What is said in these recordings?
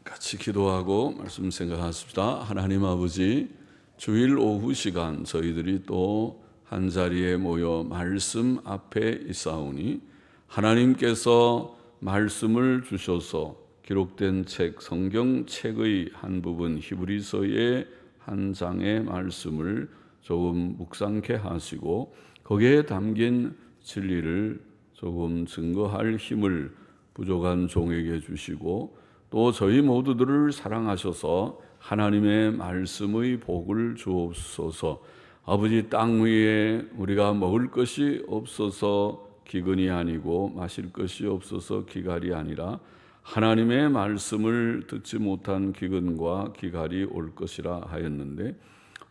같이 기도하고 말씀 생각하십시다. 하나님 아버지, 주일 오후 시간 저희들이 또 한자리에 모여 말씀 앞에 있사오니 하나님께서 말씀을 주셔서 기록된 책 성경책의 한 부분 히브리서의 한 장의 말씀을 조금 묵상케 하시고 거기에 담긴 진리를 조금 증거할 힘을 부족한 종에게 주시고 또 저희 모두들을 사랑하셔서 하나님의 말씀의 복을 주옵소서. 아버지, 땅 위에 우리가 먹을 것이 없어서 기근이 아니고 마실 것이 없어서 기갈이 아니라 하나님의 말씀을 듣지 못한 기근과 기갈이 올 것이라 하였는데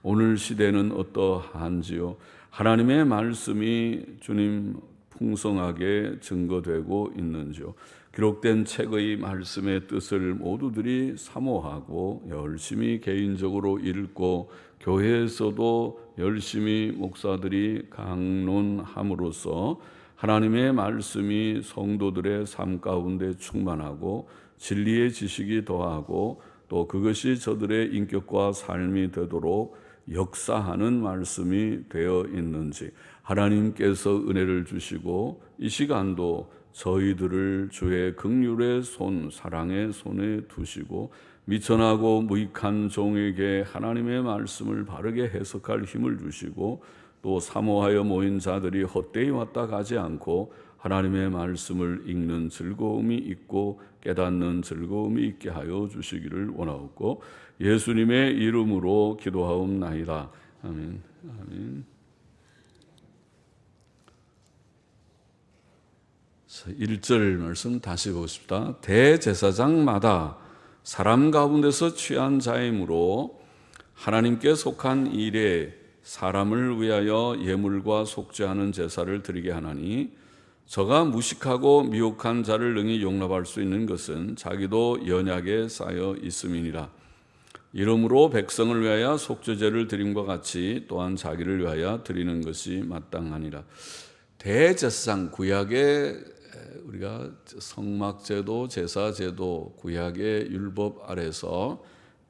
오늘 시대는 어떠한지요? 하나님의 말씀이 주님 풍성하게 증거되고 있는지요? 기록된 책의 말씀의 뜻을 모두들이 사모하고 열심히 개인적으로 읽고 교회에서도 열심히 목사들이 강론함으로써 하나님의 말씀이 성도들의 삶 가운데 충만하고 진리의 지식이 더하고 또 그것이 저들의 인격과 삶이 되도록 역사하는 말씀이 되어 있는지 하나님께서 은혜를 주시고 이 시간도 저희들을 주의 긍휼의 손, 사랑의 손에 두시고 미천하고 무익한 종에게 하나님의 말씀을 바르게 해석할 힘을 주시고 또 사모하여 모인 자들이 헛되이 왔다 가지 않고 하나님의 말씀을 읽는 즐거움이 있고 깨닫는 즐거움이 있게 하여 주시기를 원하옵고 예수님의 이름으로 기도하옵나이다. 아멘. 아멘. 1절 말씀 다시 보십시다. 대제사장마다 사람 가운데서 취한 자이므로 하나님께 속한 일에 사람을 위하여 예물과 속죄하는 제사를 드리게 하나니 저가 무식하고 미혹한 자를 능히 용납할 수 있는 것은 자기도 연약에 쌓여 있음이니라. 이러므로 백성을 위하여 속죄제를 드림과 같이 또한 자기를 위하여 드리는 것이 마땅하니라. 대제사장, 구약의 우리가 성막제도, 제사제도, 구약의 율법 아래서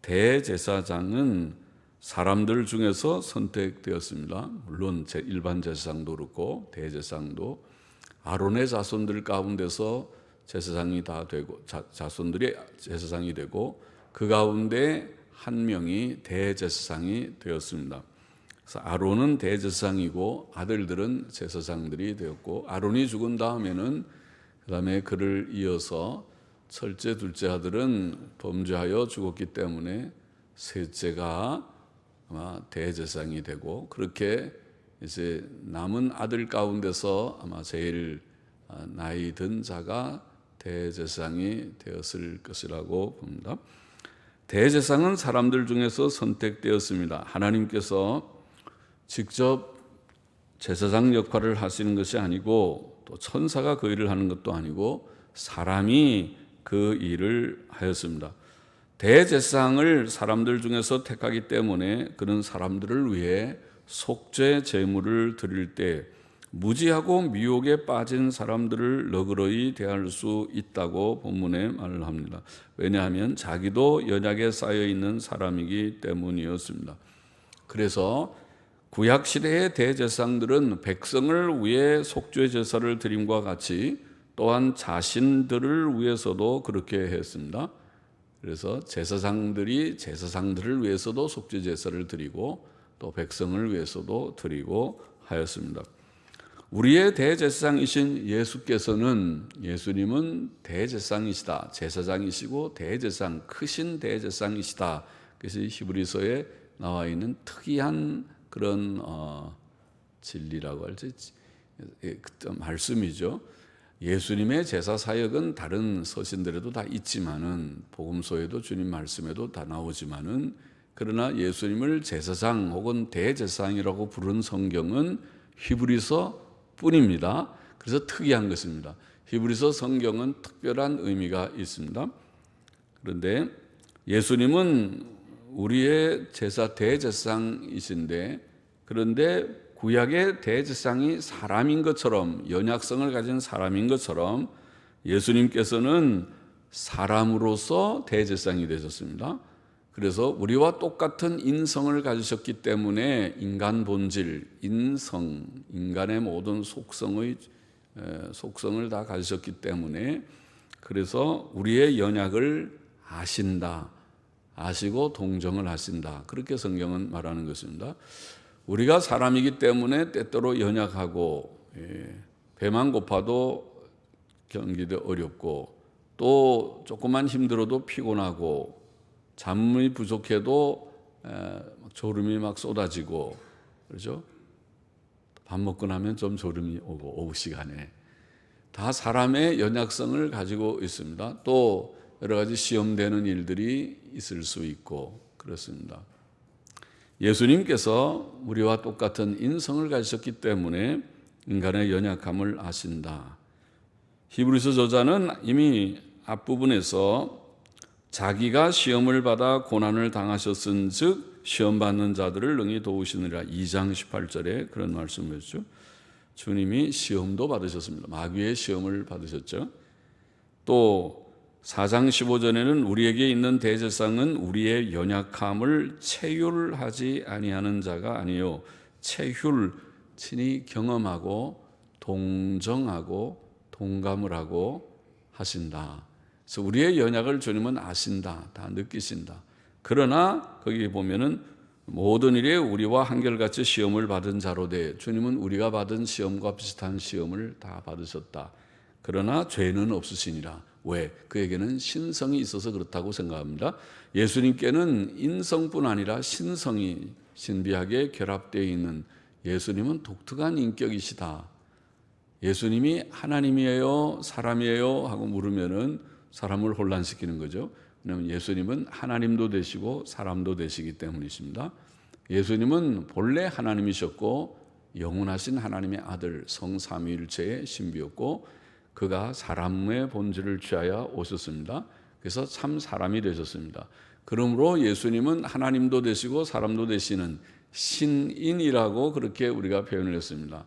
대제사장은 사람들 중에서 선택되었습니다. 물론 일반 제사장도 그렇고 대제사장도 아론의 자손들 가운데서 제사장이 다 되고 자손들이 제사장이 되고 그 가운데 한 명이 대제사장이 되었습니다. 그래서 아론은 대제사장이고 아들들은 제사장들이 되었고 아론이 죽은 다음에는 그 다음에 그를 이어서 첫째, 둘째 아들은 범죄하여 죽었기 때문에 셋째가 아마 대제사장이 되고 그렇게 이제 남은 아들 가운데서 아마 제일 나이 든 자가 대제사장이 되었을 것이라고 봅니다. 대제사장은 사람들 중에서 선택되었습니다. 하나님께서 직접 제사장 역할을 하시는 것이 아니고 또 천사가 그 일을 하는 것도 아니고 사람이 그 일을 하였습니다. 대제사장을 사람들 중에서 택하기 때문에 그는 사람들을 위해 속죄 제물을 드릴 때 무지하고 미혹에 빠진 사람들을 너그러이 대할 수 있다고 본문에 말을 합니다. 왜냐하면 자기도 연약에 쌓여 있는 사람이기 때문이었습니다. 그래서 구약시대의 대제사장들은 백성을 위해 속죄 제사를 드림과 같이 또한 자신들을 위해서도 그렇게 했습니다. 그래서 제사장들이 제사장들을 위해서도 속죄 제사를 드리고 또 백성을 위해서도 드리고 하였습니다. 우리의 대제사장이신 예수님은 대제사장이시다. 제사장이시고 대제사장, 크신 대제사장이시다. 그래서 히브리서에 나와 있는 특이한 그런 진리라고 할지 말씀이죠. 예수님의 제사 사역은 다른 서신들에도 다 있지만은 복음서에도 주님 말씀에도 다 나오지만은 그러나 예수님을 제사장 혹은 대제사장이라고 부른 성경은 히브리서 뿐입니다. 그래서 특이한 것입니다. 히브리서 성경은 특별한 의미가 있습니다. 그런데 예수님은 우리의 제사 대제사장이신데 그런데 구약의 대제사장이 사람인 것처럼, 연약성을 가진 사람인 것처럼 예수님께서는 사람으로서 대제사장이 되셨습니다. 그래서 우리와 똑같은 인성을 가지셨기 때문에 인간 본질, 인성, 인간의 모든 속성을 다 가지셨기 때문에, 그래서 우리의 연약을 아신다, 아시고 동정을 하신다, 그렇게 성경은 말하는 것입니다. 우리가 사람이기 때문에 때때로 연약하고, 배만 고파도 견디기 어렵고, 또 조금만 힘들어도 피곤하고, 잠이 부족해도 졸음이 막 쏟아지고, 그렇죠? 밥 먹고 나면 좀 졸음이 오고, 오후 시간에 다 사람의 연약성을 가지고 있습니다. 또 여러 가지 시험되는 일들이 있을 수 있고 그렇습니다. 예수님께서 우리와 똑같은 인성을 가지셨기 때문에 인간의 연약함을 아신다. 히브리서 저자는 이미 앞부분에서 자기가 시험을 받아 고난을 당하셨은즉 시험 받는 자들을 능히 도우시느라 2장 18절에 그런 말씀을 했죠. 주님이 시험도 받으셨습니다. 마귀의 시험을 받으셨죠. 또 4장 15절에는 우리에게 있는 대제사장은 우리의 연약함을 체휼하지 아니하는 자가 아니요 체휼, 친히 경험하고 동정하고 동감을 하고 하신다. 그래서 우리의 연약을 주님은 아신다, 다 느끼신다. 그러나 거기 보면은 모든 일에 우리와 한결같이 시험을 받은 자로 돼. 주님은 우리가 받은 시험과 비슷한 시험을 다 받으셨다. 그러나 죄는 없으시니라. 왜? 그에게는 신성이 있어서 그렇다고 생각합니다. 예수님께는 인성뿐 아니라 신성이 신비하게 결합되어 있는, 예수님은 독특한 인격이시다. 예수님이 하나님이에요, 사람이에요 하고 물으면은 사람을 혼란시키는 거죠. 왜냐하면 예수님은 하나님도 되시고 사람도 되시기 때문이십니다. 예수님은 본래 하나님이셨고 영원하신 하나님의 아들 성삼위일체의 신비였고 그가 사람의 본질을 취하여 오셨습니다. 그래서 참 사람이 되셨습니다. 그러므로 예수님은 하나님도 되시고 사람도 되시는 신인이라고 그렇게 우리가 표현을 했습니다.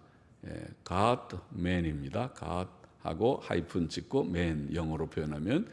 God man입니다. God하고 하이픈 찍고 man, 영어로 표현하면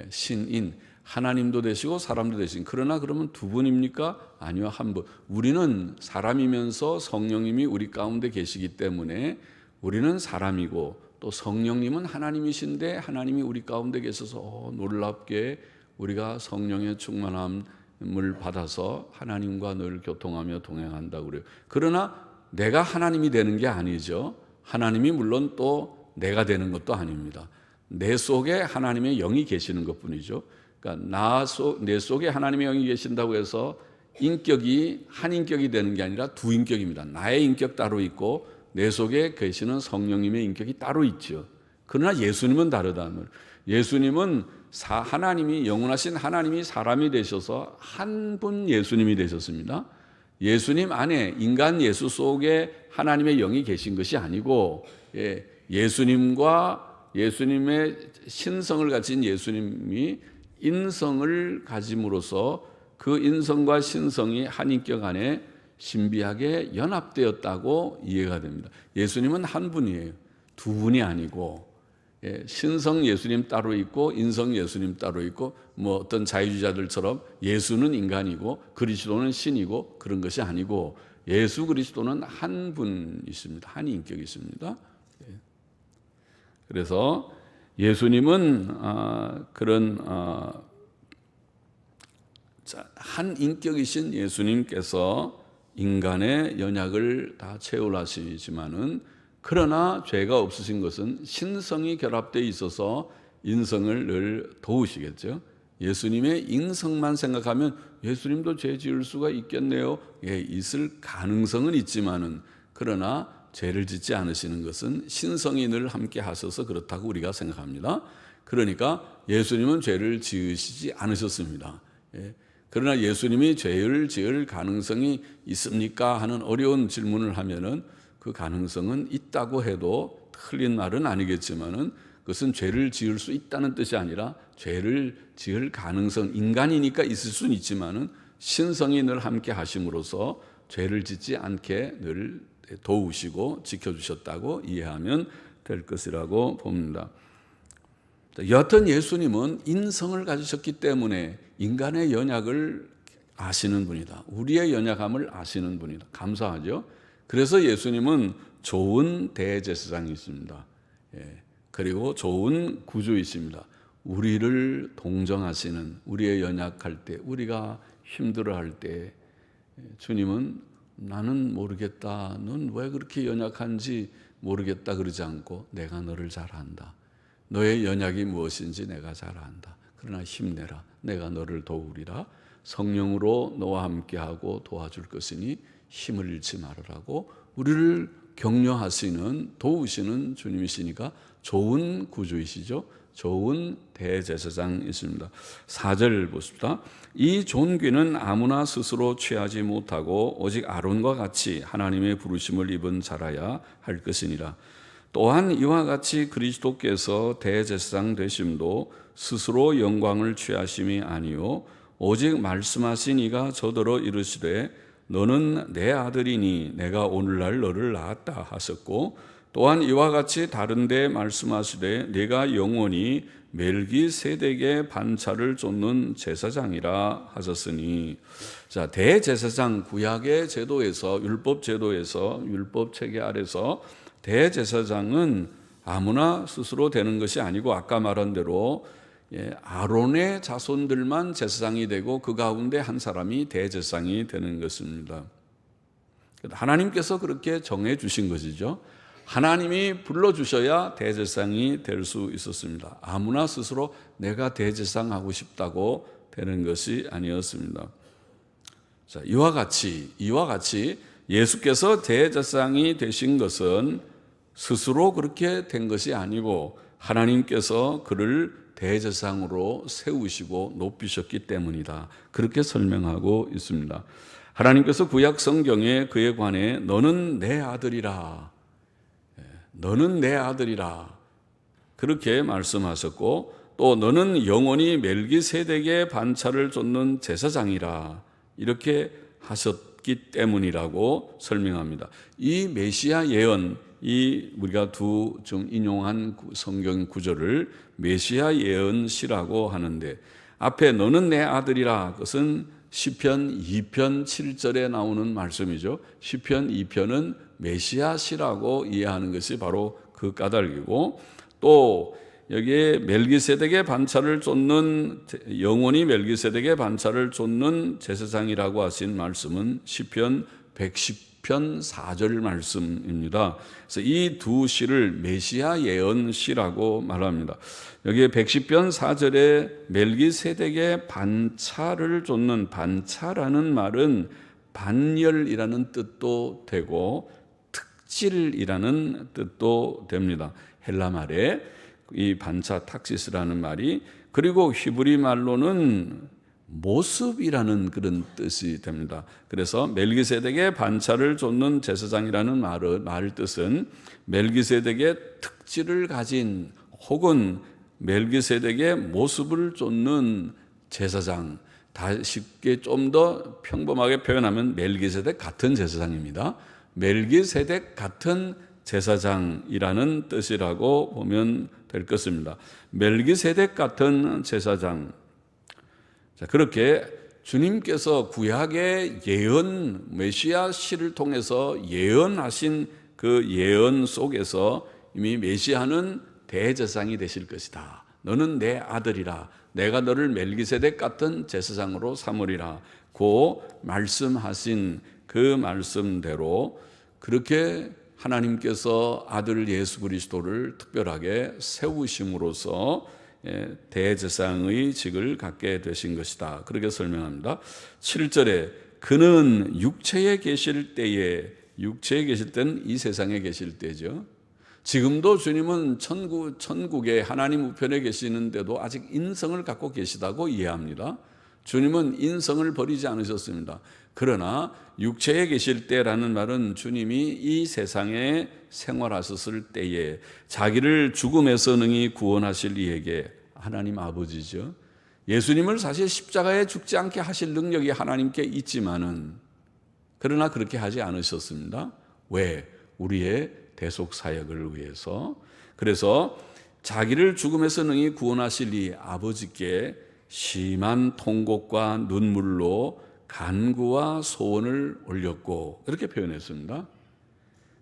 신인, 하나님도 되시고 사람도 되신. 그러나 그러면 두 분입니까? 아니요, 한 분. 우리는 사람이면서 성령님이 우리 가운데 계시기 때문에 우리는 사람이고 또 성령님은 하나님이신데 하나님이 우리 가운데 계셔서 놀랍게 우리가 성령의 충만함을 받아서 하나님과 늘 교통하며 동행한다고 그래요. 그러나 내가 하나님이 되는 게 아니죠. 하나님이 물론 또 내가 되는 것도 아닙니다. 내 속에 하나님의 영이 계시는 것뿐이죠. 그러니까 내 속에 하나님의 영이 계신다고 해서 인격이 한 인격이 되는 게 아니라 두 인격입니다. 나의 인격 따로 있고 내 속에 계시는 성령님의 인격이 따로 있죠. 그러나 예수님은 다르다는 거예요. 예수님은 하나님이, 영원하신 하나님이 사람이 되셔서 한 분 예수님이 되셨습니다. 예수님 안에 인간 예수 속에 하나님의 영이 계신 것이 아니고 예수님과 예수님의 신성을 가진 예수님이 인성을 가짐으로써 그 인성과 신성이 한 인격 안에 신비하게 연합되었다고 이해가 됩니다. 예수님은 한 분이에요. 두 분이 아니고 신성 예수님 따로 있고 인성 예수님 따로 있고 뭐 어떤 자유주의자들처럼 예수는 인간이고 그리스도는 신이고 그런 것이 아니고 예수 그리스도는 한 분이십니다. 한 인격이 있습니다. 그래서 예수님은 그런 한 인격이신 예수님께서 인간의 연약을 다 채울하시지만은 그러나 죄가 없으신 것은 신성이 결합되어 있어서 인성을 늘 도우시겠죠. 예수님의 인성만 생각하면 예수님도 죄 지을 수가 있겠네요. 있을 가능성은 있지만은 그러나 죄를 짓지 않으시는 것은 신성이 늘 함께 하셔서 그렇다고 우리가 생각합니다. 그러니까 예수님은 죄를 지으시지 않으셨습니다. 그러나 예수님이 죄를 지을 가능성이 있습니까? 하는 어려운 질문을 하면은 그 가능성은 있다고 해도 틀린 말은 아니겠지만은 그것은 죄를 지을 수 있다는 뜻이 아니라 죄를 지을 가능성, 인간이니까 있을 수는 있지만은 신성이 늘 함께 하심으로써 죄를 짓지 않게 늘 도우시고 지켜주셨다고 이해하면 될 것이라고 봅니다. 여하튼 예수님은 인성을 가지셨기 때문에 인간의 연약을 아시는 분이다. 우리의 연약함을 아시는 분이다. 감사하죠. 그래서 예수님은 좋은 대제사장이십니다. 그리고 좋은 구주이십니다. 우리를 동정하시는, 우리의 연약할 때, 우리가 힘들어할 때 주님은 나는 모르겠다, 넌 왜 그렇게 연약한지 모르겠다 그러지 않고 내가 너를 잘 안다. 너의 연약이 무엇인지 내가 잘 안다. 그러나 힘내라. 내가 너를 도우리라. 성령으로 너와 함께하고 도와줄 것이니 힘을 잃지 말으라고 우리를 격려하시는, 도우시는 주님이시니까 좋은 구주이시죠. 좋은 대제사장이십니다. 4절 보십시다. 이 존귀는 아무나 스스로 취하지 못하고 오직 아론과 같이 하나님의 부르심을 입은 자라야 할 것이니라. 또한 이와 같이 그리스도께서 대제사장 되심도 스스로 영광을 취하심이 아니요 오직 말씀하신 이가 저더러 이르시되 너는 내 아들이니 내가 오늘날 너를 낳았다 하셨고 또한 이와 같이 다른데 말씀하시되 네가 영원히 멜기세덱의 반차를 쫓는 제사장이라 하셨으니. 자, 대제사장, 구약의 제도에서, 율법 제도에서, 율법 체계 아래서 대제사장은 아무나 스스로 되는 것이 아니고 아까 말한 대로 아론의 자손들만 제사장이 되고 그 가운데 한 사람이 대제사장이 되는 것입니다. 하나님께서 그렇게 정해 주신 것이죠. 하나님이 불러주셔야 대제사장이 될 수 있었습니다. 아무나 스스로 내가 대제사장 하고 싶다고 되는 것이 아니었습니다. 자, 이와 같이 예수께서 대제사장이 되신 것은 스스로 그렇게 된 것이 아니고 하나님께서 그를 대제사장으로 세우시고 높이셨기 때문이다. 그렇게 설명하고 있습니다. 하나님께서 구약 성경에 그에 관해 너는 내 아들이라, 너는 내 아들이라 그렇게 말씀하셨고 또 너는 영원히 멜기세덱의 반차를 쫓는 제사장이라 이렇게 하셨기 때문이라고 설명합니다. 이 메시아 예언, 이 우리가 좀 인용한 성경 구절을 메시아 예언시라고 하는데 앞에 너는 내 아들이라 그것은 시편 2편 7절에 나오는 말씀이죠. 시편 2편은 메시아시라고 이해하는 것이 바로 그 까닭이고 또 여기에 멜기세덱의 반차를 쫓는 영원히 멜기세덱의 반차를 쫓는 제사장이라고 하신 말씀은 시편 110편 4절 말씀입니다. 그래서 이 두 시를 메시아 예언 시라고 말합니다. 여기에 110편 4절에 멜기세덱의 반차를 쫓는 반차라는 말은 반열이라는 뜻도 되고 특질이라는 뜻도 됩니다. 헬라 말에 이 반차 탁시스라는 말이 그리고 히브리 말로는 모습이라는 그런 뜻이 됩니다. 그래서 멜기세덱의 반차를 쫓는 제사장이라는 말 뜻은 멜기세덱의 특질을 가진 혹은 멜기세덱의 모습을 쫓는 제사장, 다 쉽게 좀 더 평범하게 표현하면 멜기세덱 같은 제사장입니다. 멜기세덱 같은 제사장이라는 뜻이라고 보면 될 것입니다. 멜기세덱 같은 제사장. 자, 그렇게 주님께서 구약의 예언, 메시아 시를 통해서 예언하신 그 예언 속에서 이미 메시아는 대제사장이 되실 것이다. 너는 내 아들이라. 내가 너를 멜기세덱 같은 제사장으로 삼으리라. 고 말씀하신 그 말씀대로 그렇게 하나님께서 아들 예수 그리스도를 특별하게 세우심으로써 대제사장의 직을 갖게 되신 것이다. 그렇게 설명합니다. 7절에 그는 육체에 계실 때는 이 세상에 계실 때죠. 지금도 주님은 천국에 하나님 우편에 계시는데도 아직 인성을 갖고 계시다고 이해합니다. 주님은 인성을 버리지 않으셨습니다. 그러나 육체에 계실 때라는 말은 주님이 이 세상에 생활하셨을 때에 자기를 죽음에서 능히 구원하실 이에게 하나님 아버지죠. 예수님을 사실 십자가에 죽지 않게 하실 능력이 하나님께 있지만은 그러나 그렇게 하지 않으셨습니다. 왜? 우리의 대속 사역을 위해서. 그래서 자기를 죽음에서 능히 구원하실 이 아버지께 심한 통곡과 눈물로 간구와 소원을 올렸고, 이렇게 표현했습니다.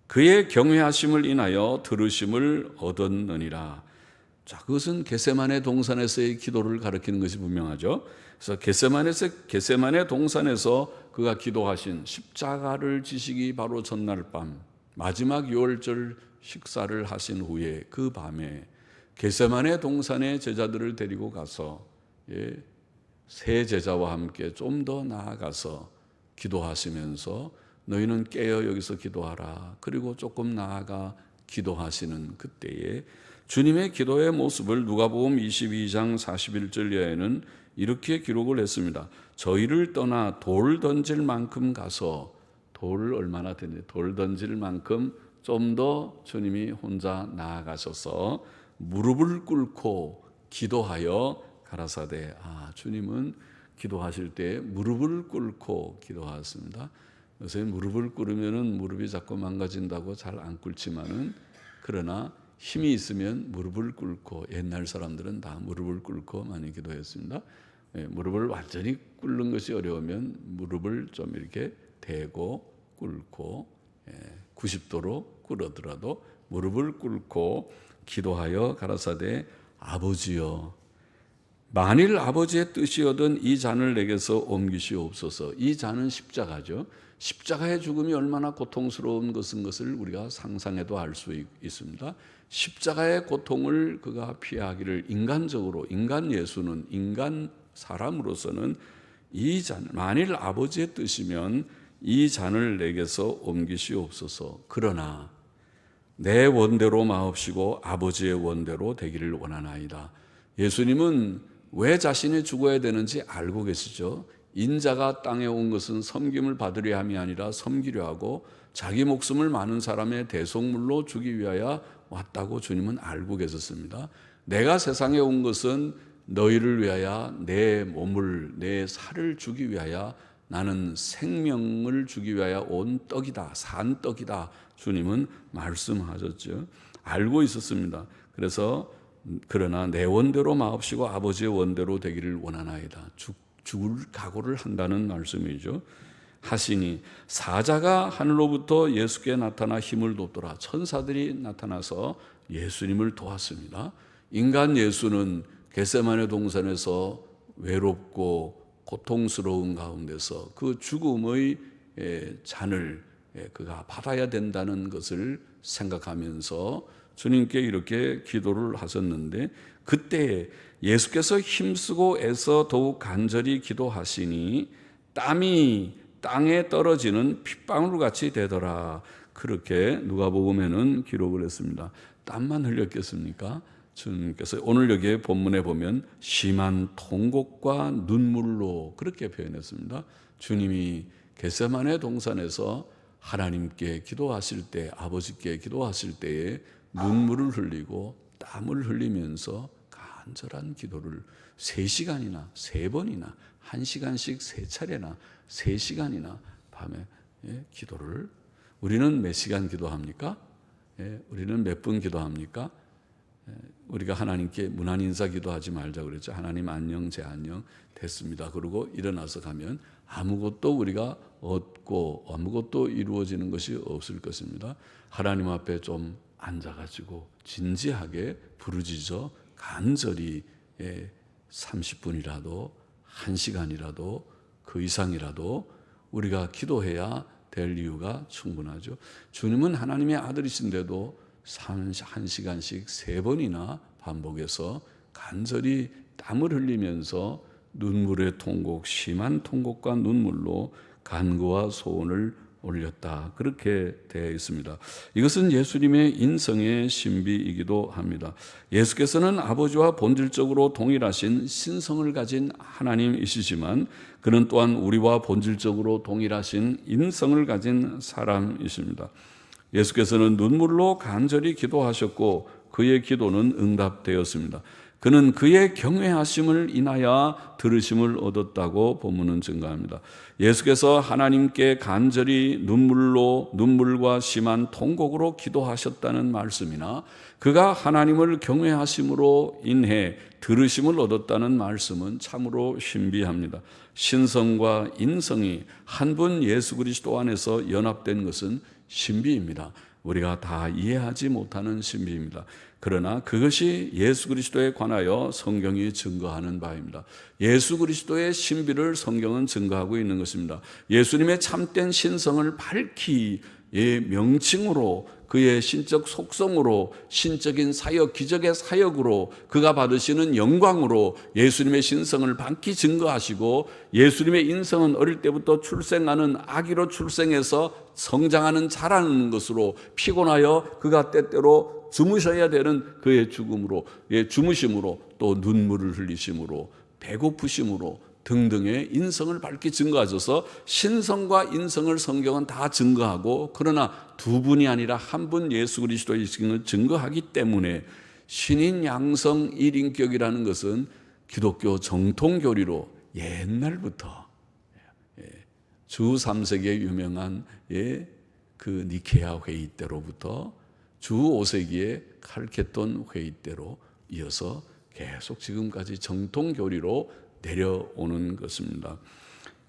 그의 경외하심을 인하여 들으심을 얻었느니라. 자, 그것은 겟세마네 동산에서의 기도를 가리키는 것이 분명하죠. 그래서 겟세마네 동산에서 그가 기도하신 십자가를 지시기 바로 전날 밤, 마지막 유월절 식사를 하신 후에 그 밤에 겟세마네 동산의 제자들을 데리고 가서 세 제자와 함께 좀 더 나아가서 기도하시면서 너희는 깨어 여기서 기도하라. 그리고 조금 나아가 기도하시는 그때에 주님의 기도의 모습을 누가복음 22장 41절 이하에는 이렇게 기록을 했습니다. 저희를 떠나 돌 던질 만큼 가서, 돌을 얼마나 던지, 돌 던질 만큼 좀 더 주님이 혼자 나아가셔서 무릎을 꿇고 기도하여 가라사대. 주님은 기도하실 때 무릎을 꿇고 기도하셨습니다. 요새 무릎을 꿇으면은 무릎이 자꾸 망가진다고 잘 안 꿇지만은, 그러나 힘이 있으면 무릎을 꿇고, 옛날 사람들은 다 무릎을 꿇고 많이 기도했습니다. 무릎을 완전히 꿇는 것이 어려우면 무릎을 좀 이렇게 대고 꿇고 90도로 꿇어더라도 무릎을 꿇고 기도하여 가라사대 아버지여, 만일 아버지의 뜻이거든 이 잔을 내게서 옮기시옵소서. 이 잔은 십자가죠. 십자가의 죽음이 얼마나 고통스러운 것을 우리가 상상해도 알 수 있습니다. 십자가의 고통을 그가 피하기를 인간적으로, 인간 예수는, 인간 사람으로서는 이 잔, 만일 아버지의 뜻이면 이 잔을 내게서 옮기시옵소서. 그러나 내 원대로 마옵시고 아버지의 원대로 되기를 원하나이다. 예수님은 왜 자신이 죽어야 되는지 알고 계시죠. 인자가 땅에 온 것은 섬김을 받으려 함이 아니라 섬기려 하고 자기 목숨을 많은 사람의 대속물로 주기 위하여 왔다고 주님은 알고 계셨습니다. 내가 세상에 온 것은 너희를 위하여 내 몸을, 내 살을 주기 위하여, 나는 생명을 주기 위하여 온 떡이다, 산 떡이다, 주님은 말씀하셨죠. 알고 있었습니다. 그래서 그러나 내 원대로 마옵시고 아버지의 원대로 되기를 원하나이다. 죽을 각오를 한다는 말씀이죠. 하시니 사자가 하늘로부터 예수께 나타나 힘을 돋더라. 천사들이 나타나서 예수님을 도왔습니다. 인간 예수는 겟세마네 동산에서 외롭고 고통스러운 가운데서 그 죽음의 잔을 그가 받아야 된다는 것을 생각하면서 주님께 이렇게 기도를 하셨는데, 그때 예수께서 힘쓰고 애써 더욱 간절히 기도하시니 땀이 땅에 떨어지는 핏방울 같이 되더라. 그렇게 누가복음에는 기록을 했습니다. 땀만 흘렸겠습니까? 주님께서 오늘 여기에 본문에 보면 심한 통곡과 눈물로 그렇게 표현했습니다. 주님이 겟세마네 동산에서 하나님께 기도하실 때, 아버지께 기도하실 때에 눈물을 흘리고 땀을 흘리면서 간절한 기도를 3시간이나 3번이나 1시간씩 3차례나 3시간이나 밤에 기도를, 우리는 몇 시간 기도합니까? 우리는 몇 분 기도합니까? 우리가 하나님께 문안 인사 기도하지 말자 그랬죠. 하나님 안녕, 제 안녕 됐습니다. 그러고 일어나서 가면 아무것도 우리가 얻고 아무것도 이루어지는 것이 없을 것입니다. 하나님 앞에 좀 앉아가지고 진지하게 부르짖어 간절히 30분이라도 1시간이라도 그 이상이라도 우리가 기도해야 될 이유가 충분하죠. 주님은 하나님의 아들이신데도 1시간씩 3번이나 반복해서 간절히 땀을 흘리면서 눈물의 통곡, 심한 통곡과 눈물로 간구와 소원을 올렸다. 그렇게 되어 있습니다. 이것은 예수님의 인성의 신비이기도 합니다. 예수께서는 아버지와 본질적으로 동일하신 신성을 가진 하나님이시지만 그는 또한 우리와 본질적으로 동일하신 인성을 가진 사람이십니다. 예수께서는 눈물로 간절히 기도하셨고 그의 기도는 응답되었습니다. 그는 그의 경외하심을 인하여 들으심을 얻었다고 본문은 증거합니다. 예수께서 하나님께 간절히 눈물과 심한 통곡으로 기도하셨다는 말씀이나 그가 하나님을 경외하심으로 인해 들으심을 얻었다는 말씀은 참으로 신비합니다. 신성과 인성이 한 분 예수 그리스도 안에서 연합된 것은 신비입니다. 우리가 다 이해하지 못하는 신비입니다. 그러나 그것이 예수 그리스도에 관하여 성경이 증거하는 바입니다. 예수 그리스도의 신비를 성경은 증거하고 있는 것입니다. 예수님의 참된 신성을 밝히 명칭으로, 그의 신적 속성으로, 신적인 사역, 기적의 사역으로, 그가 받으시는 영광으로 예수님의 신성을 밝히 증거하시고, 예수님의 인성은 어릴 때부터 출생하는 아기로 출생해서 성장하는 자라는 것으로, 피곤하여 그가 때때로 주무셔야 되는 그의 주무심으로, 또 눈물을 흘리심으로, 배고프심으로 등등의 인성을 밝히 증거하셔서 신성과 인성을 성경은 다 증거하고, 그러나 두 분이 아니라 한 분 예수 그리스도의 신을 증거하기 때문에 신인 양성 일인격이라는 것은 기독교 정통 교리로 옛날부터 주 3세기에 유명한 그 니케아 회의 때로부터 주 5세기의 칼케돈 회의 때로 이어서 계속 지금까지 정통 교리로 내려오는 것입니다.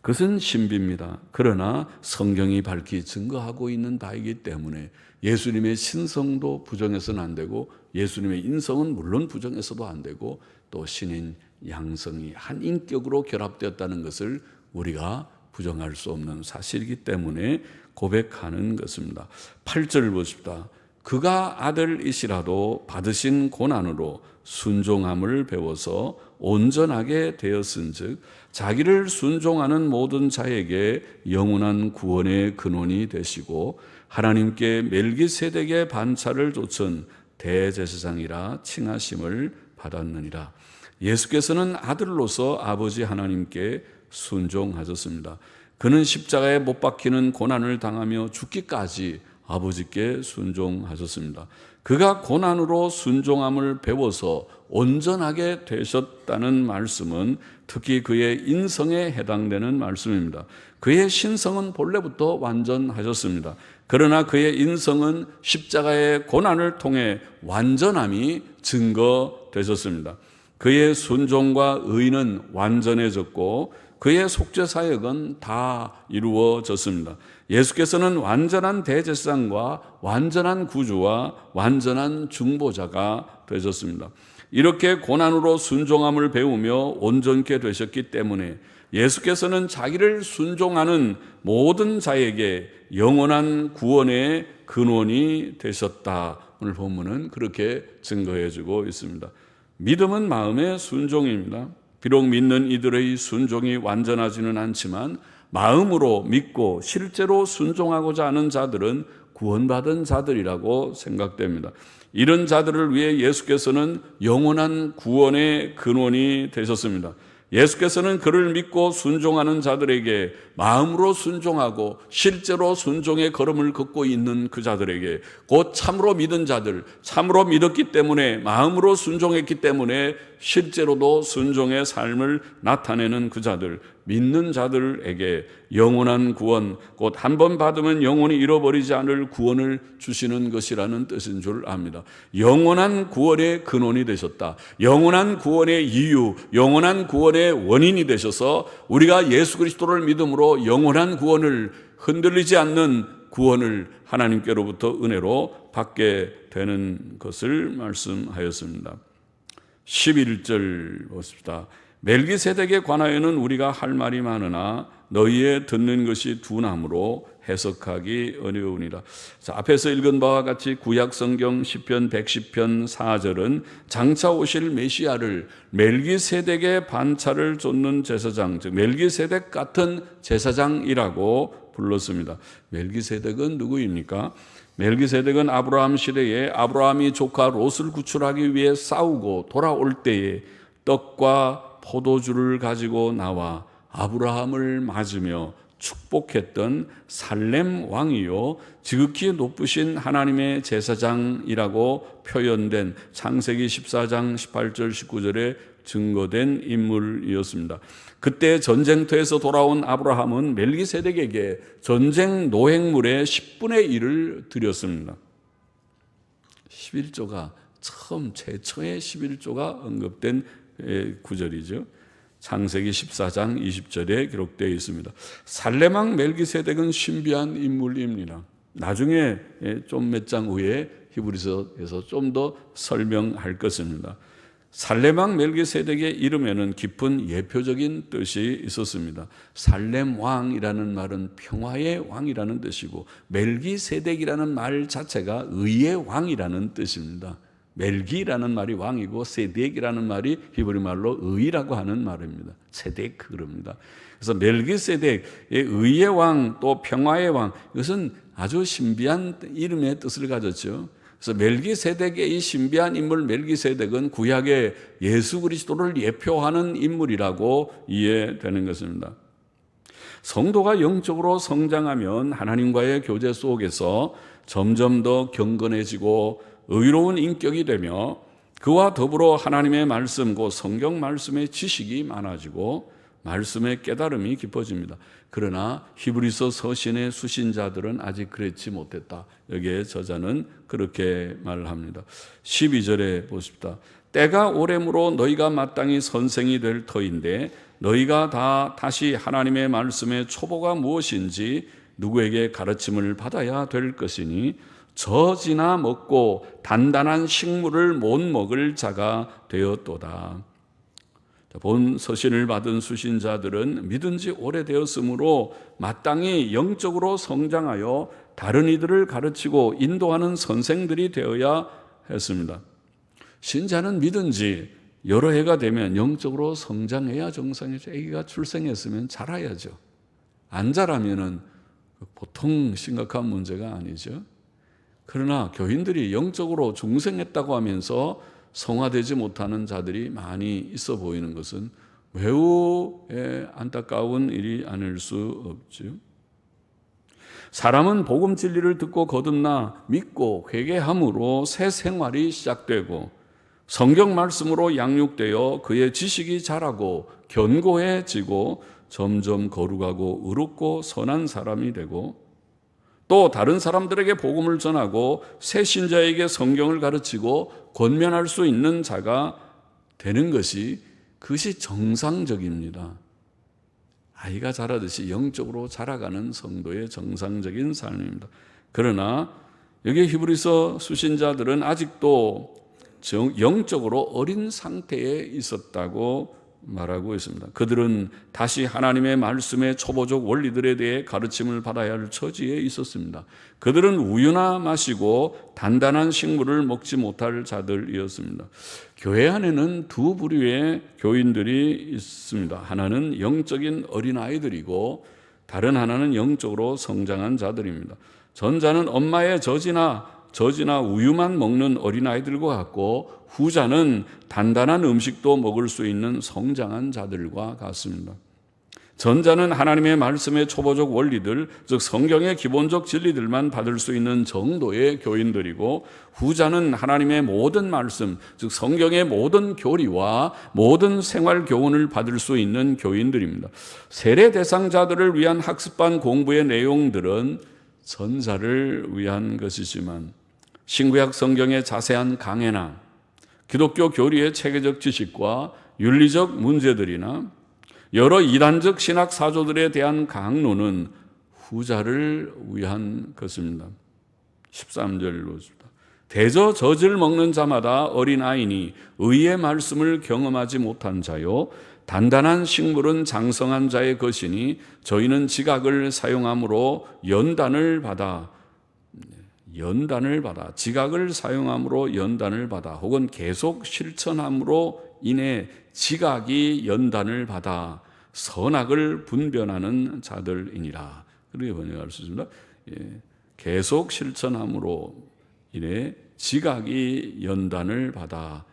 그것은 신비입니다. 그러나 성경이 밝히 증거하고 있는 바이기 때문에 예수님의 신성도 부정해서는 안 되고, 예수님의 인성은 물론 부정해서도 안 되고, 또 신인 양성이 한 인격으로 결합되었다는 것을 우리가 부정할 수 없는 사실이기 때문에 고백하는 것입니다. 8절 보십시다. 그가 아들이시라도 받으신 고난으로 순종함을 배워서 온전하게 되었은즉 자기를 순종하는 모든 자에게 영원한 구원의 근원이 되시고 하나님께 멜기세덱의 반차를 좇은 대제사장이라 칭하심을 받았느니라. 예수께서는 아들로서 아버지 하나님께 순종하셨습니다. 그는 십자가에 못 박히는 고난을 당하며 죽기까지 아버지께 순종하셨습니다. 그가 고난으로 순종함을 배워서 온전하게 되셨다는 말씀은 특히 그의 인성에 해당되는 말씀입니다. 그의 신성은 본래부터 완전하셨습니다. 그러나 그의 인성은 십자가의 고난을 통해 완전함이 증거되셨습니다. 그의 순종과 의는 완전해졌고 그의 속죄 사역은 다 이루어졌습니다. 예수께서는 완전한 대제사장과 완전한 구주와 완전한 중보자가 되셨습니다. 이렇게 고난으로 순종함을 배우며 온전케 되셨기 때문에 예수께서는 자기를 순종하는 모든 자에게 영원한 구원의 근원이 되셨다. 오늘 본문은 그렇게 증거해주고 있습니다. 믿음은 마음의 순종입니다. 비록 믿는 이들의 순종이 완전하지는 않지만 마음으로 믿고 실제로 순종하고자 하는 자들은 구원받은 자들이라고 생각됩니다. 이런 자들을 위해 예수께서는 영원한 구원의 근원이 되셨습니다. 예수께서는 그를 믿고 순종하는 자들에게, 마음으로 순종하고 실제로 순종의 걸음을 걷고 있는 그 자들에게, 곧 참으로 믿은 자들, 참으로 믿었기 때문에, 마음으로 순종했기 때문에 실제로도 순종의 삶을 나타내는 그 자들, 믿는 자들에게 영원한 구원, 곧 한 번 받으면 영원히 잃어버리지 않을 구원을 주시는 것이라는 뜻인 줄 압니다. 영원한 구원의 근원이 되셨다. 영원한 구원의 이유, 영원한 구원의 원인이 되셔서 우리가 예수 그리스도를 믿음으로 영원한 구원을, 흔들리지 않는 구원을 하나님께로부터 은혜로 받게 되는 것을 말씀하였습니다. 11절 보십시다. 멜기세덱에 관하여는 우리가 할 말이 많으나 너희의 듣는 것이 둔함으로 해석하기 어려우니라. 자, 앞에서 읽은 바와 같이 구약 성경 시편 110편 4절은 장차 오실 메시아를 멜기세덱의 반차를 좇는 제사장, 즉 멜기세덱 같은 제사장이라고 불렀습니다. 멜기세덱은 누구입니까? 멜기세덱은 아브라함 시대에 아브라함이 조카 롯을 구출하기 위해 싸우고 돌아올 때에 떡과 포도주를 가지고 나와 아브라함을 맞으며 축복했던 살렘 왕이요 지극히 높으신 하나님의 제사장이라고 표현된 창세기 14장 18절 19절에 증거된 인물이었습니다. 그때 전쟁터에서 돌아온 아브라함은 멜기세덱에게 전쟁 노획물의 10분의 1을 드렸습니다. 11조가 최초의 11조가 언급된 구절이죠. 창세기 14장 20절에 기록되어 있습니다. 살렘왕 멜기세덱은 신비한 인물입니다. 나중에 좀 몇 장 후에 히브리서에서 좀 더 설명할 것입니다. 살렘왕 멜기세덱의 이름에는 깊은 예표적인 뜻이 있었습니다. 살렘왕이라는 말은 평화의 왕이라는 뜻이고 멜기세덱이라는 말 자체가 의의 왕이라는 뜻입니다. 멜기라는 말이 왕이고 세덱이라는 말이 히브리 말로 의라고 하는 말입니다. 세덱 그럽니다. 그래서 멜기세덱의 의의 왕 또 평화의 왕, 이것은 아주 신비한 이름의 뜻을 가졌죠. 그래서 멜기세덱의 이 신비한 인물 멜기세덱은 구약의 예수 그리스도를 예표하는 인물이라고 이해되는 것입니다. 성도가 영적으로 성장하면 하나님과의 교제 속에서 점점 더 경건해지고 의로운 인격이 되며 그와 더불어 하나님의 말씀, 그 성경 말씀의 지식이 많아지고 말씀의 깨달음이 깊어집니다. 그러나 히브리서 서신의 수신자들은 아직 그렇지 못했다. 여기에 저자는 그렇게 말합니다. 12절에 보십시다. 때가 오래므로 너희가 마땅히 선생이 될 터인데 너희가 다시 하나님의 말씀의 초보가 무엇인지 누구에게 가르침을 받아야 될 것이니 젖이나 먹고 단단한 식물을 못 먹을 자가 되었도다. 본 서신을 받은 수신자들은 믿은 지 오래되었으므로 마땅히 영적으로 성장하여 다른 이들을 가르치고 인도하는 선생들이 되어야 했습니다. 신자는 믿은 지 여러 해가 되면 영적으로 성장해야 정상이죠. 아기가 출생했으면 자라야죠. 안 자라면은 보통 심각한 문제가 아니죠. 그러나 교인들이 영적으로 중생했다고 하면서 성화되지 못하는 자들이 많이 있어 보이는 것은 매우 안타까운 일이 아닐 수 없죠. 사람은 복음 진리를 듣고 거듭나 믿고 회개함으로 새 생활이 시작되고 성경 말씀으로 양육되어 그의 지식이 자라고 견고해지고 점점 거룩하고 의롭고 선한 사람이 되고 또 다른 사람들에게 복음을 전하고 새 신자에게 성경을 가르치고 권면할 수 있는 자가 되는 것이 그것이 정상적입니다. 아이가 자라듯이 영적으로 자라가는 성도의 정상적인 삶입니다. 그러나 여기 히브리서 수신자들은 아직도 영적으로 어린 상태에 있었다고 말하고 있습니다. 그들은 다시 하나님의 말씀의 초보적 원리들에 대해 가르침을 받아야 할 처지에 있었습니다. 그들은 우유나 마시고 단단한 식물을 먹지 못할 자들이었습니다. 교회 안에는 두 부류의 교인들이 있습니다. 하나는 영적인 어린아이들이고 다른 하나는 영적으로 성장한 자들입니다. 전자는 엄마의 젖이나 우유만 먹는 어린아이들과 같고 후자는 단단한 음식도 먹을 수 있는 성장한 자들과 같습니다. 전자는 하나님의 말씀의 초보적 원리들, 즉 성경의 기본적 진리들만 받을 수 있는 정도의 교인들이고 후자는 하나님의 모든 말씀, 즉 성경의 모든 교리와 모든 생활 교훈을 받을 수 있는 교인들입니다. 세례 대상자들을 위한 학습반 공부의 내용들은 전자를 위한 것이지만 신구약 성경의 자세한 강해나 기독교 교리의 체계적 지식과 윤리적 문제들이나 여러 이단적 신학 사조들에 대한 강론은 후자를 위한 것입니다. 13절로 보십니다. 대저 젖을 먹는 자마다 어린아이니 의의 말씀을 경험하지 못한 자요 단단한 식물은 장성한 자의 것이니 저희는 지각을 사용함으로 연단을 받아 지각을 사용함으로 연단을 받아 혹은 계속 실천함으로 인해 지각이 연단을 받아 선악을 분별하는 자들이니라. 그렇게 번역할 수 있습니다. 계속 실천함으로 인해 지각이 연단을 받아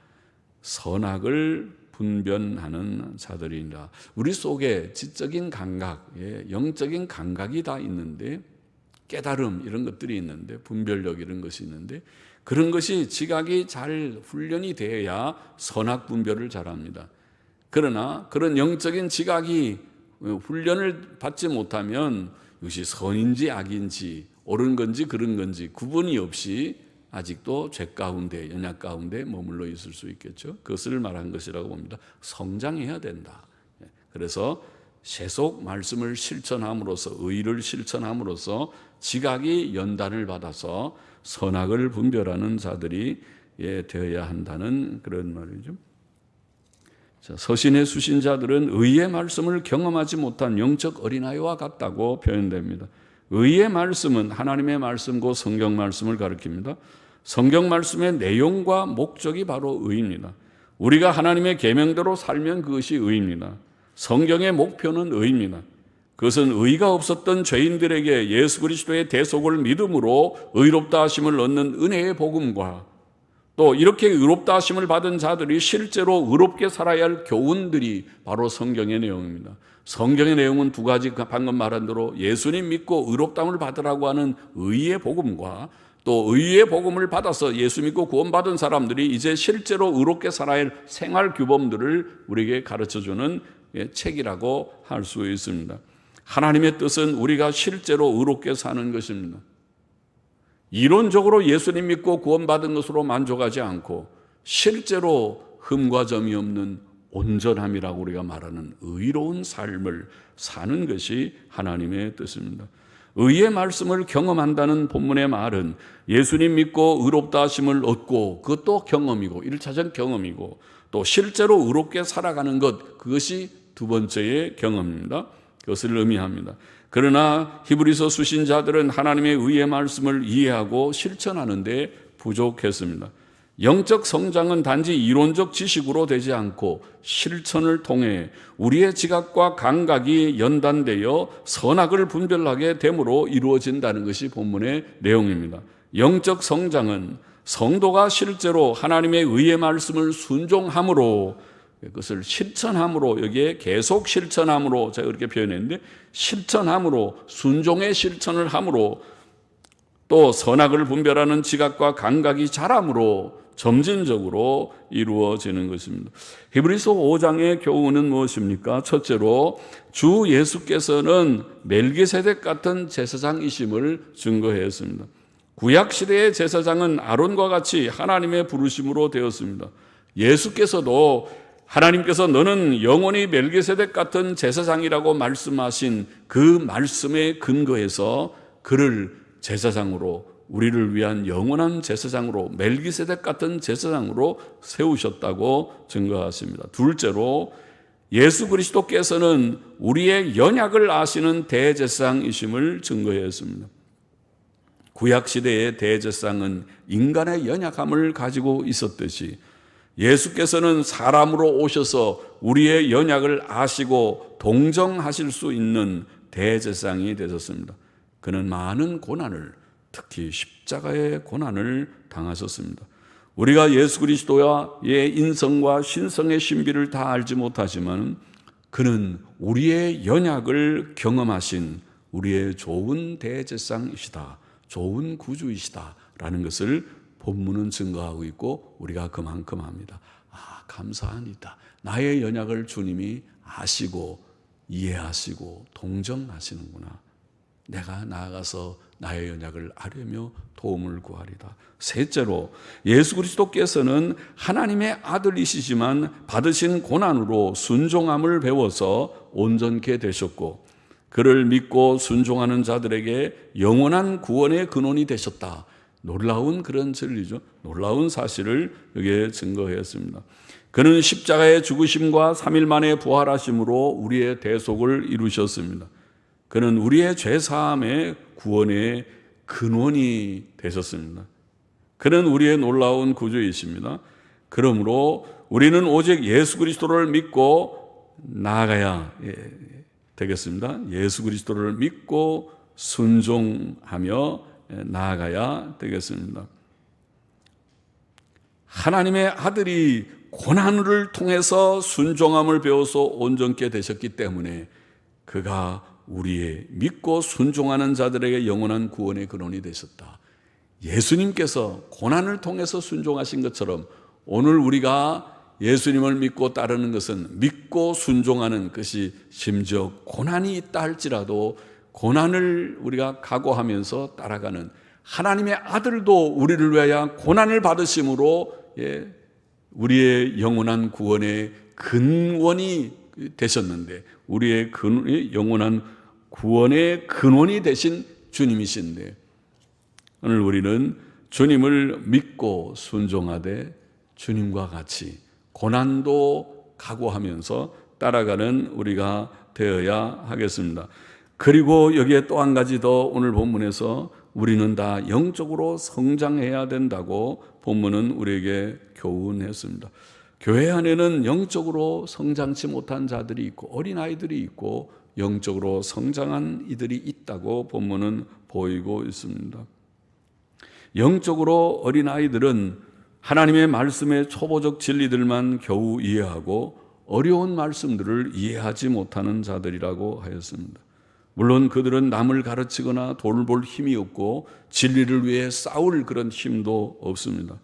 선악을 분별하는 자들이니라. 우리 속에 지적인 감각, 영적인 감각이 다 있는데, 깨달음 이런 것들이 있는데, 분별력 이런 것이 있는데, 그런 것이 지각이 잘 훈련이 되어야 선악 분별을 잘합니다. 그러나 그런 영적인 지각이 훈련을 받지 못하면 이것이 선인지 악인지 옳은 건지 그른 건지 구분이 없이 아직도 죄 가운데, 연약 가운데 머물러 있을 수 있겠죠. 그것을 말한 것이라고 봅니다. 성장해야 된다. 그래서 세속 말씀을 실천함으로써, 의를 실천함으로써 지각이 연단을 받아서 선악을 분별하는 자들이 되어야 한다는 그런 말이죠. 서신의 수신자들은 의의 말씀을 경험하지 못한 영적 어린아이와 같다고 표현됩니다. 의의 말씀은 하나님의 말씀과 성경 말씀을 가리킵니다. 성경 말씀의 내용과 목적이 바로 의입니다. 우리가 하나님의 계명대로 살면 그것이 의입니다. 성경의 목표는 의입니다. 그것은 의가 없었던 죄인들에게 예수 그리스도의 대속을 믿음으로 의롭다 하심을 얻는 은혜의 복음과 또 이렇게 의롭다 하심을 받은 자들이 실제로 의롭게 살아야 할 교훈들이 바로 성경의 내용입니다. 성경의 내용은 두 가지, 방금 말한 대로 예수님 믿고 의롭다함을 받으라고 하는 의의 복음과 또 의의 복음을 받아서 예수 믿고 구원받은 사람들이 이제 실제로 의롭게 살아야 할 생활 규범들을 우리에게 가르쳐주는 책이라고 할 수 있습니다. 하나님의 뜻은 우리가 실제로 의롭게 사는 것입니다. 이론적으로 예수님 믿고 구원받은 것으로 만족하지 않고 실제로 흠과 점이 없는 온전함이라고 우리가 말하는 의로운 삶을 사는 것이 하나님의 뜻입니다. 의의 말씀을 경험한다는 본문의 말은 예수님 믿고 의롭다 하심을 얻고 그것도 경험이고 1차적 경험이고 또 실제로 의롭게 살아가는 것, 그것이 두 번째의 경험입니다. 그것을 의미합니다. 그러나 히브리서 수신자들은 하나님의 의의 말씀을 이해하고 실천하는 데 부족했습니다. 영적 성장은 단지 이론적 지식으로 되지 않고 실천을 통해 우리의 지각과 감각이 연단되어 선악을 분별하게 됨으로 이루어진다는 것이 본문의 내용입니다. 영적 성장은 성도가 실제로 하나님의 의의 말씀을 순종함으로, 그것을 실천함으로, 여기에 계속 실천함으로 제가 그렇게 표현했는데, 실천함으로, 순종의 실천을 함으로, 또 선악을 분별하는 지각과 감각이 자람으로 점진적으로 이루어지는 것입니다. 히브리서 5장의 교훈은 무엇입니까? 첫째로 주 예수께서는 멜기세덱 같은 제사장이심을 증거했습니다. 구약시대의 제사장은 아론과 같이 하나님의 부르심으로 되었습니다. 예수께서도 하나님께서 너는 영원히 멜기세덱 같은 제사장이라고 말씀하신 그 말씀에 근거해서 그를 제사장으로, 우리를 위한 영원한 제사장으로, 멜기세덱 같은 제사장으로 세우셨다고 증거하십니다. 둘째로 예수 그리스도께서는 우리의 연약을 아시는 대제사장이심을 증거했습니다. 구약시대의 대제사장은 인간의 연약함을 가지고 있었듯이 예수께서는 사람으로 오셔서 우리의 연약을 아시고 동정하실 수 있는 대제사장이 되셨습니다. 그는 많은 고난을, 특히 십자가의 고난을 당하셨습니다. 우리가 예수 그리스도의 인성과 신성의 신비를 다 알지 못하지만 그는 우리의 연약을 경험하신 우리의 좋은 대제사장이시다, 좋은 구주이시다라는 것을 본문은 증거하고 있고 우리가 그만큼 합니다. 감사합니다. 나의 연약을 주님이 아시고 이해하시고 동정하시는구나. 내가 나아가서 나의 연약을 아뢰며 도움을 구하리다. 셋째로 예수 그리스도께서는 하나님의 아들이시지만 받으신 고난으로 순종함을 배워서 온전케 되셨고 그를 믿고 순종하는 자들에게 영원한 구원의 근원이 되셨다. 놀라운 그런 진리죠. 놀라운 사실을 여기에 증거했습니다. 그는 십자가의 죽으심과 3일 만에 부활하심으로 우리의 대속을 이루셨습니다. 그는 우리의 죄사함의 구원의 근원이 되셨습니다. 그는 우리의 놀라운 구주이십니다. 그러므로 우리는 오직 예수 그리스도를 믿고 나아가야 되겠습니다. 예수 그리스도를 믿고 순종하며 나아가야 되겠습니다. 하나님의 아들이 고난을 통해서 순종함을 배워서 온전케 되셨기 때문에 그가 우리의 믿고 순종하는 자들에게 영원한 구원의 근원이 되셨다. 예수님께서 고난을 통해서 순종하신 것처럼 오늘 우리가 예수님을 믿고 따르는 것은 믿고 순종하는 것이 심지어 고난이 있다 할지라도 고난을 우리가 각오하면서 따라가는 하나님의 아들도 우리를 위하여 고난을 받으심으로 우리의 영원한 구원의 근원이 되셨는데 우리의 영원한 구원의 근원이 되신 주님이신데 오늘 우리는 주님을 믿고 순종하되 주님과 같이 고난도 각오하면서 따라가는 우리가 되어야 하겠습니다. 그리고 여기에 또 한 가지 더 오늘 본문에서 우리는 다 영적으로 성장해야 된다고 본문은 우리에게 교훈했습니다. 교회 안에는 영적으로 성장치 못한 자들이 있고 어린아이들이 있고 영적으로 성장한 이들이 있다고 본문은 보이고 있습니다. 영적으로 어린아이들은 하나님의 말씀의 초보적 진리들만 겨우 이해하고 어려운 말씀들을 이해하지 못하는 자들이라고 하였습니다. 물론 그들은 남을 가르치거나 돌볼 힘이 없고 진리를 위해 싸울 그런 힘도 없습니다.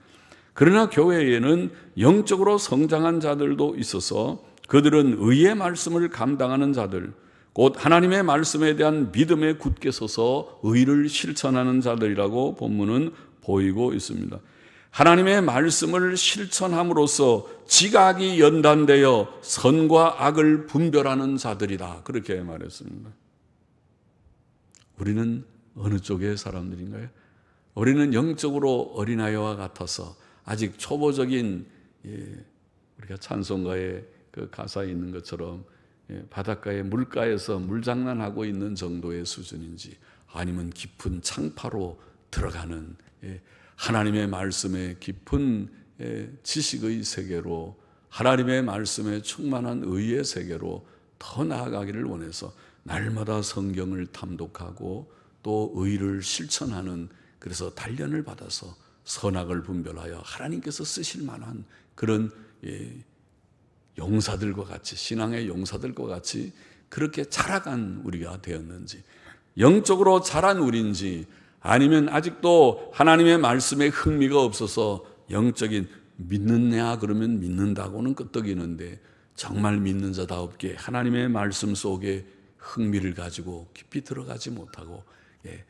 그러나 교회에는 영적으로 성장한 자들도 있어서 그들은 의의 말씀을 감당하는 자들, 곧 하나님의 말씀에 대한 믿음에 굳게 서서 의를 실천하는 자들이라고 본문은 보이고 있습니다. 하나님의 말씀을 실천함으로써 지각이 연단되어 선과 악을 분별하는 자들이다. 그렇게 말했습니다. 우리는 어느 쪽의 사람들인가요? 우리는 영적으로 어린아이와 같아서 아직 초보적인 우리가 찬송가의 그 가사에 있는 것처럼 바닷가의 물가에서 물장난하고 있는 정도의 수준인지 아니면 깊은 창파로 들어가는 하나님의 말씀의 깊은 지식의 세계로 하나님의 말씀에 충만한 의의 세계로 더 나아가기를 원해서 날마다 성경을 탐독하고 또 의를 실천하는 그래서 단련을 받아서 선악을 분별하여 하나님께서 쓰실 만한 그런 용사들과 같이 신앙의 용사들과 같이 그렇게 자라간 우리가 되었는지 영적으로 자란 우리인지 아니면 아직도 하나님의 말씀에 흥미가 없어서 영적인 믿느냐 그러면 믿는다고는 끄떡이는데 정말 믿는 자다옵게 하나님의 말씀 속에 흥미를 가지고 깊이 들어가지 못하고 늘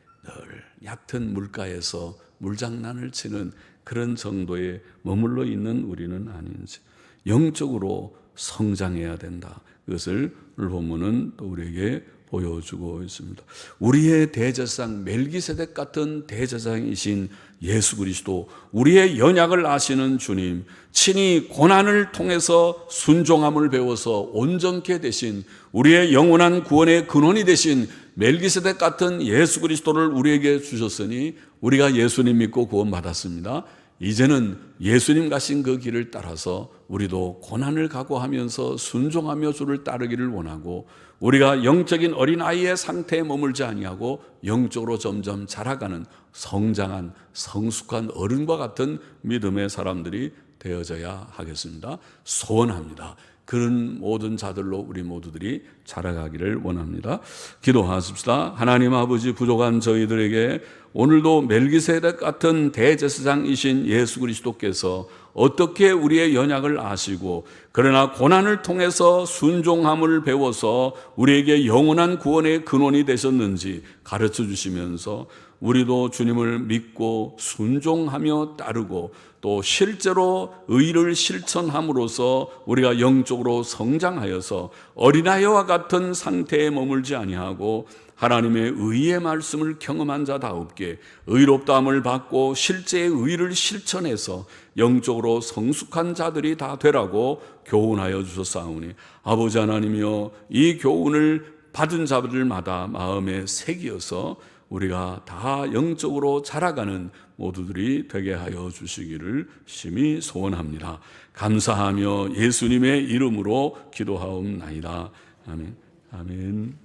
얕은 물가에서 물장난을 치는 그런 정도에 머물러 있는 우리는 아닌지 영적으로 성장해야 된다. 그것을 오늘 본문은 또 우리에게 보여주고 있습니다. 우리의 대제사장 멜기세덱 같은 대제사장이신 예수 그리스도, 우리의 연약을 아시는 주님, 친히 고난을 통해서 순종함을 배워서 온전케 되신 우리의 영원한 구원의 근원이 되신 멜기세덱 같은 예수 그리스도를 우리에게 주셨으니 우리가 예수님 믿고 구원받았습니다. 이제는 예수님 가신 그 길을 따라서 우리도 고난을 각오하면서 순종하며 주를 따르기를 원하고 우리가 영적인 어린아이의 상태에 머물지 아니하고 영적으로 점점 자라가는 성장한 성숙한 어른과 같은 믿음의 사람들이 되어져야 하겠습니다. 소원합니다. 그런 모든 자들로 우리 모두들이 자라가기를 원합니다. 기도하십시다. 하나님 아버지, 부족한 저희들에게 오늘도 멜기세덱 같은 대제사장이신 예수 그리스도께서 어떻게 우리의 연약을 아시고 그러나 고난을 통해서 순종함을 배워서 우리에게 영원한 구원의 근원이 되셨는지 가르쳐 주시면서 우리도 주님을 믿고 순종하며 따르고 또 실제로 의를 실천함으로써 우리가 영적으로 성장하여서 어린아이와 같은 상태에 머물지 아니하고 하나님의 의의 말씀을 경험한 자다옵게 의롭다함을 받고 실제의 의를 실천해서 영적으로 성숙한 자들이 다 되라고 교훈하여 주셨사오니 아버지 하나님이여 이 교훈을 받은 자들마다 마음에 새기어서 우리가 다 영적으로 자라가는 모두들이 되게 하여 주시기를 심히 소원합니다. 감사하며 예수님의 이름으로 기도하옵나이다. 아멘. 아멘.